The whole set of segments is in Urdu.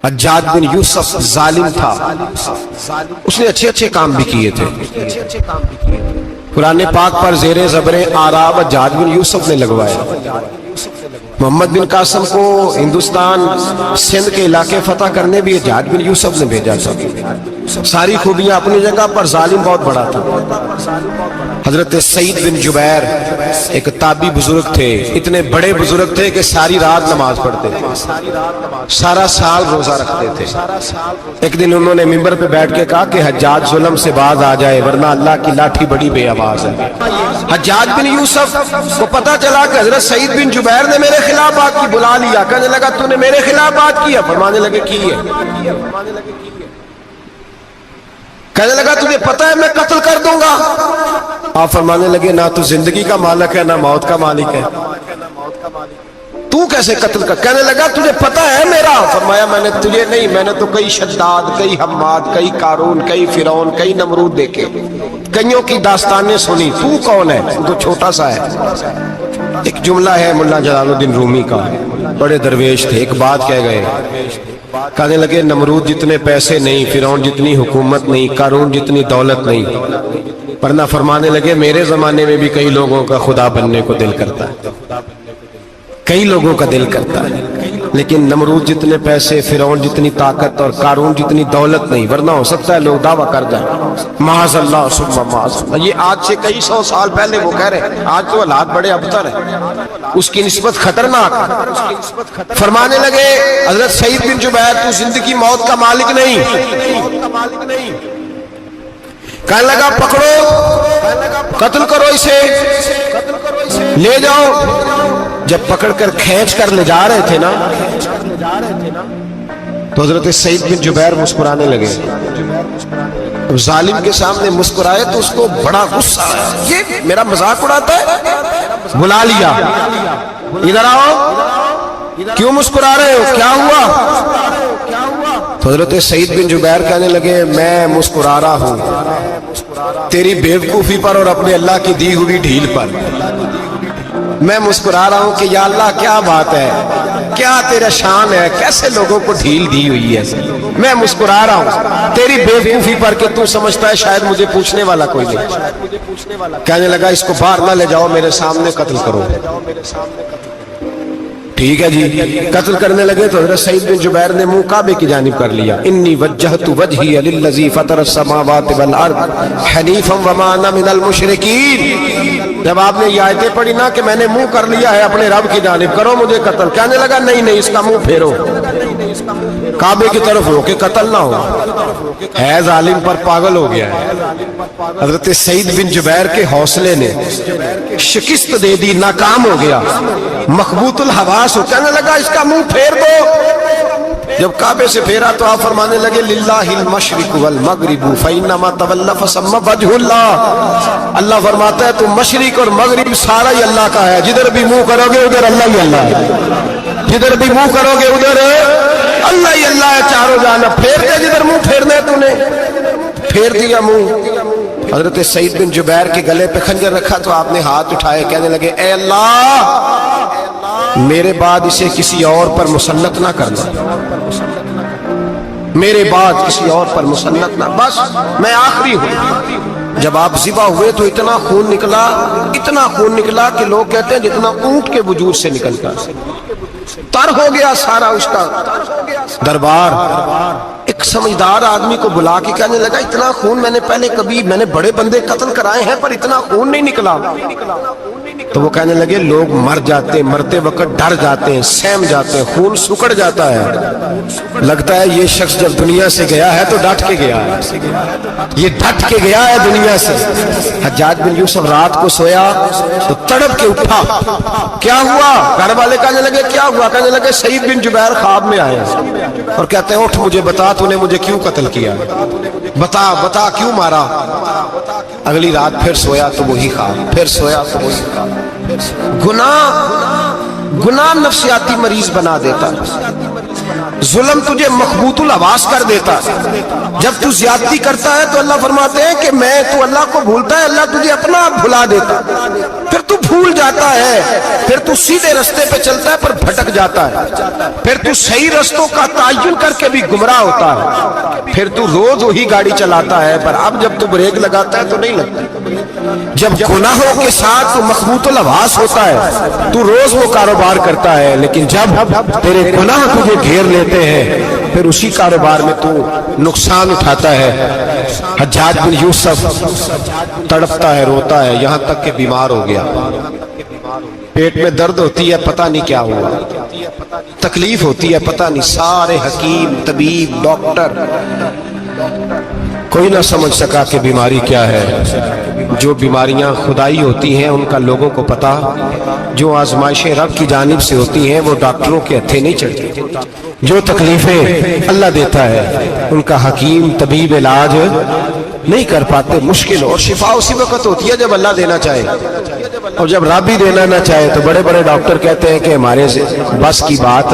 حجاج بن یوسف ظالم تھا، اس نے اچھے اچھے کام بھی کیے تھے۔ قرآن پاک پر زیر زبر آراب حجاج بن یوسف نے لگوایا۔ محمد بن قاسم کو ہندوستان سندھ کے علاقے فتح کرنے بھی حجاج بن یوسف نے بھیجا تھا۔ ساری خوبیاں اپنی جگہ پر، ظالم بہت بڑا تھا۔ حضرت سعید بن جبیر ایک تابعی بزرگ تھے، اتنے بڑے بزرگ تھے کہ ساری رات نماز پڑھتے تھے، سارا سال روزہ رکھتے تھے۔ ایک دن انہوں نے ممبر پہ بیٹھ کے کہا کہ حجاج ظلم سے باز آ جائے ورنہ اللہ کی لاٹھی بڑی بے آواز ہے۔ حجاج بن یوسف کو پتا چلا کہ حضرت سعید بن جبیر نے میرے خلاف بات کی، بلا لیا، کہنے لگا تو نے میرے خلاف بات کیا؟ فرمانے لگے کی ہے۔ کہنے لگا تجھے پتا ہے میں قتل کر دوں گا؟ آپ فرمانے لگے نہ تو زندگی کا مالک ہے نہ موت کا مالک ہے، تو کیسے قتل کر؟ کہنے لگا تجھے پتا ہے میرا؟ فرمایا میں نے تجھے نہیں، میں نے تو کئی شداد، کئی حماد، کئی قارون، کئی فرعون، کئی نمرود دیکھے، کئیوں کی داستانیں سنی، تو کون ہے؟ تو چھوٹا سا ہے۔ ایک جملہ ہے مولانا جلال الدین رومی کا، بڑے درویش تھے، ایک بات کہہ گئے، کہنے لگے نمرود جتنے پیسے نہیں، فرعون جتنی حکومت نہیں، قارون جتنی دولت نہیں، ورنہ فرمانے لگے میرے زمانے میں بھی کئی لوگوں کا خدا بننے کو دل کرتا ہے، کئی لوگوں کا دل کرتا ہے، لیکن نمرود جتنے پیسے، فرعون جتنی طاقت اور قارون جتنی دولت نہیں، ورنہ ہو سکتا ہے لوگ دعویٰ کر جائیں معاذ اللہ ثم معاذ اللہ۔ یہ آج سے کئی سو سال پہلے وہ کہہ رہے ہیں، آج تو حالات بڑے ابتر ہیں، اس کی نسبت خطرناک۔ فرمانے لگے حضرت سعید بن جبیر تو زندگی موت کا مالک نہیں۔ کہنے لگا پکڑو، قتل کرو اسے، لے جاؤ۔ جب پکڑ کر کھینچ کر لے جا رہے تھے نا تو حضرت سعید بن جبیر مسکرانے لگے۔ ظالم کے سامنے مسکرائے تو اس کو بڑا غصہ آیا، یہ میرا مذاق اڑاتا ہے؟ بلا لیا، ادھر آؤ، کیوں مسکرا رہے ہو، کیا ہوا؟ تو حضرت سعید بن جبیر کہنے لگے میں مسکرا رہا ہوں تیری بیوقوفی پر اور اپنے اللہ کی دی ہوئی ڈھیل پر۔ میں مسکرا رہا ہوں کہ یا اللہ کیا بات ہے، کیا تیرا شان ہے، کیسے لوگوں کو ڈھیل دی ہوئی ہے۔ میں مسکرا رہا ہوں تیری بیوقوفی پر کہ تو سمجھتا ہے شاید مجھے پوچھنے والا کوئی نہیں۔ کہنے لگا اس کو باہر نہ لے جاؤ، میرے سامنے قتل کرو۔ ٹھیک ہے جی، قتل کرنے لگے تو حضرت سعید بن جبیر نے منہ کعبے کی جانب کر لیا، انی وجہت وجہی للذی فطر السماوات والارض حنیفا وما انا من المشرکین۔ جب آپ نے یہ آیتیں پڑھی نا کہ میں نے منہ کر لیا ہے اپنے رب کی جانب، کرو مجھے قتل، کہنے لگا نہیں نہیں، اس کا منہ پھیرو، کعبے کی طرف ہو کہ قتل نہ ہو۔ ہے ظالم پر پاگل ہو گیا ہے۔ حضرت سعید بن جبیر کے حوصلے نے شکست دے دی، ناکام ہو گیا، مخبوط الحواس ہو، کہنے لگا اس کا منہ پھیر دو۔ جب کعبے سے پھیرا تو آپ فرمانے لگے للہ المشرق والمغرب فإنما تولى فثم وجه اللہ۔ اللہ فرماتا ہے تو مشرق اور مغرب سارا ہی اللہ کا ہے، جدھر بھی منہ کرو گے ادھر اللہ ہی اللہ ہے، جدھر بھی منہ کرو گے ادھر اللہ ہی اللہ ہے، چاروں جانب پھیر دے، جدھر منہ پھیرنا ہے تو نے پھیر دیا منہ۔ حضرت سعید بن جبیر کے گلے پہ خنجر رکھا تو آپ نے ہاتھ اٹھائے، کہنے لگے اے اللہ میرے بعد اسے کسی اور پر مسلط نہ کرنا، میرے بعد کسی اور پر مسلط نہ، بس میں آخری ہوں۔ جب آپ ذبح ہوئے تو اتنا خون نکلا، اتنا خون نکلا کہ لوگ کہتے ہیں جتنا اونٹ کے وجود سے نکلتا، تر ہو گیا سارا اس کا دربار۔ ایک سمجھدار آدمی کو بلا کے کہنے لگا اتنا خون میں نے بڑے بندے قتل کرائے ہیں پر اتنا خون نہیں نکلا۔ تو وہ کہنے لگے لوگ مر جاتے ہیں، مرتے وقت ڈر جاتے ہیں، سہم جاتے ہیں، خون سکڑ جاتا ہے، لگتا ہے یہ شخص جب دنیا سے گیا ہے تو ڈٹ کے گیا ہے، یہ ڈٹ کے گیا ہے دنیا سے۔ حجاج بن یوسف رات کو سویا تو تڑپ کے اٹھا، کیا ہوا؟ گھر والے کہنے لگے کیا ہوا؟ کہنے لگے سعید بن جبیر خواب میں آئے اور کہتے ہیں اٹھ مجھے بتا تو نے مجھے کیوں قتل کیا، بتا بتا کیوں مارا۔ اگلی رات پھر سویا تو وہی خواب، پھر سویا تو وہی خواب۔ گناہ نفسیاتی مریض بنا دیتا ہے۔ ظلم تجھے مخبوط الحواس کر دیتا ہے. جب تو زیادتی کرتا ہے تو اللہ فرماتے ہیں کہ میں تو اللہ کو بھولتا ہے, اللہ تجھے اپنا آپ بھلا دیتا, پھر تو بھول جاتا ہے, پھر تو سیدھے رستے پہ چلتا ہے پر بھٹک جاتا ہے, پھر تو صحیح رستوں کا تعین کر کے بھی گمراہ ہوتا ہے, پھر تو روز وہی گاڑی چلاتا ہے پر اب جب تو بریک لگاتا ہے تو نہیں لگتی. جب گناہوں کے ساتھ تو مخبوط الحواس ہوتا ہے تو روز وہ کاروبار کرتا ہے, لیکن جب تیرے گناہ تجھے گھیر لیتے ہیں پھر اسی کاروبار میں تو نقصان اٹھاتا ہے. حجاج بن یوسف تڑپتا ہے, روتا ہے, یہاں تک کہ بیمار ہو گیا, پیٹ میں درد ہوتی ہے, پتہ نہیں کیا ہوا, تکلیف ہوتی ہے, پتہ نہیں. سارے حکیم, طبیب, ڈاکٹر کوئی نہ سمجھ سکا کہ بیماری کیا ہے. جو بیماریاں خدائی ہوتی ہیں ان کا لوگوں کو پتا, جو آزمائشیں رب کی جانب سے ہوتی ہیں وہ ڈاکٹروں کے ہتھے نہیں چڑھتی. جو تکلیفیں اللہ دیتا ہے ان کا حکیم طبیب علاج نہیں کر پاتے, مشکل. اور شفا اسی وقت ہوتی ہے جب اللہ دینا چاہے, اور جب رب ہی دینا نہ چاہے تو بڑے بڑے ڈاکٹر کہتے ہیں کہ ہمارے بس کی بات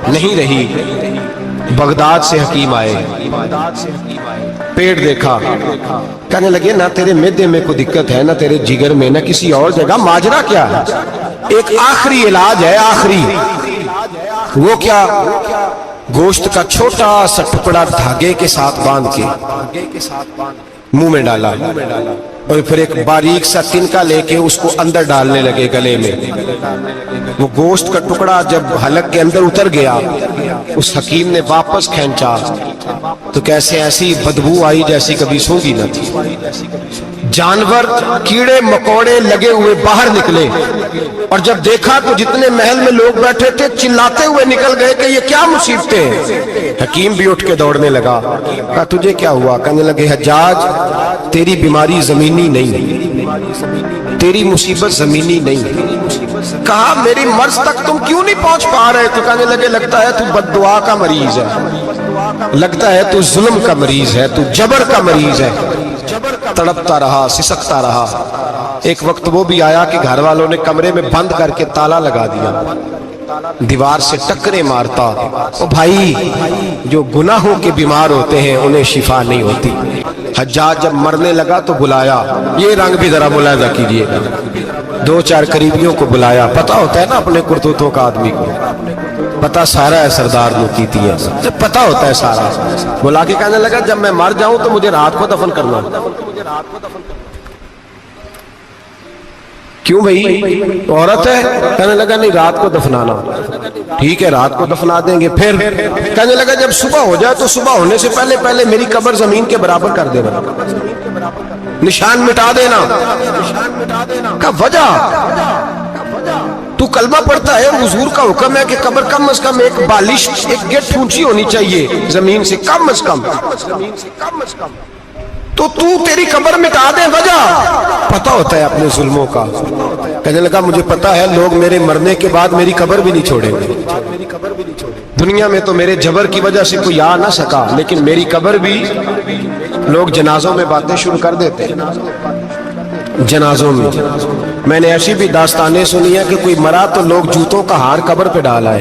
نہیں رہی. بغداد سے حکیم آئے, پیٹ دیکھا, کہنے لگے نہ تیرے معدے میں کوئی دقت ہے, نہ تیرے جگر میں, نہ کسی اور جگہ, ماجرا کیا ہے؟ ایک آخری علاج ہے, آخری. وہ کیا؟ گوشت کا چھوٹا سا ٹکڑا دھاگے کے ساتھ باندھ کے منہ میں ڈالا, اور پھر ایک باریک سا تنکا لے کے اس کو اندر ڈالنے لگے گلے میں. وہ گوشت کا ٹکڑا جب حلق کے اندر اتر گیا, اس حکیم نے واپس کھینچا تو کیسے ایسی بدبو آئی جیسی کبھی سونگی نہ تھی. جانور, کیڑے مکوڑے لگے ہوئے باہر نکلے, اور جب دیکھا تو جتنے محل میں لوگ بیٹھے تھے چلاتے ہوئے نکل گئے کہ یہ کیا مصیبتیں ہیں. حکیم بھی اٹھ کے دوڑنے لگا, کہا تجھے کیا ہوا؟ کہنے لگے حجاج تیری بیماری زمینی نہیں, تیری مصیبت زمینی نہیں. کہا میری مرض تک تم کیوں نہیں پہنچ پا رہے؟ تو کہنے لگے لگتا ہے تو بد دعا کا مریض ہے, لگتا ہے تو ظلم کا مریض ہے, تو جبر کا مریض ہے. تڑپتا رہا, سسکتا رہا. ایک وقت وہ بھی آیا کہ گھر والوں نے کمرے میں بند کر کے تالا لگا دیا, دیوار سے ٹکرے مارتا. او بھائی, جو گناہوں کے بیمار ہوتے ہیں انہیں شفا نہیں ہوتی. حجاج جب مرنے لگا تو بلایا, یہ رنگ بھی ذرا ملاحظہ کیجئے گا, 2-4 قریبیوں کو بلایا. پتہ ہوتا ہے نا اپنے کرتوتوں کا آدمی کو, پتہ سارا ہے سردار نوکیتی ہے, جب پتہ ہوتا ہے سارا. بلا کے کہنے لگا جب میں مر جاؤں تو مجھے رات کو دفن کرنا. کیوں بھائی, عورت ہے؟ کہنے لگا نہیں, رات کو دفنانا. ٹھیک ہے رات کو دفنا دیں گے. پھر کہنے لگا جب صبح ہو جائے تو صبح ہونے سے پہلے پہلے میری قبر زمین کے برابر کر دینا, نشان مٹا دینا. کا وجہ تو کلمہ پڑھتا ہے, حضور کا حکم ہے کہ قبر کم از کم ایک بالش, ایک گیٹ اونچی ہونی چاہیے زمین سے کم از کم, تو تیری قبر مٹا دے. وجہ پتہ ہوتا ہے اپنے ظلموں کا. کہنے لگا مجھے پتہ ہے لوگ میرے مرنے کے بعد میری قبر بھی نہیں چھوڑیں گے. دنیا میں تو میرے جبر کی وجہ سے کوئی آ نہ سکا, لیکن میری قبر بھی لوگ جنازوں میں باتیں شروع کر دیتے ہیں. جنازوں میں میں نے ایسی بھی داستانیں سنی ہیں کہ کوئی مرا تو لوگ جوتوں کا ہار قبر پہ ڈالا ہے.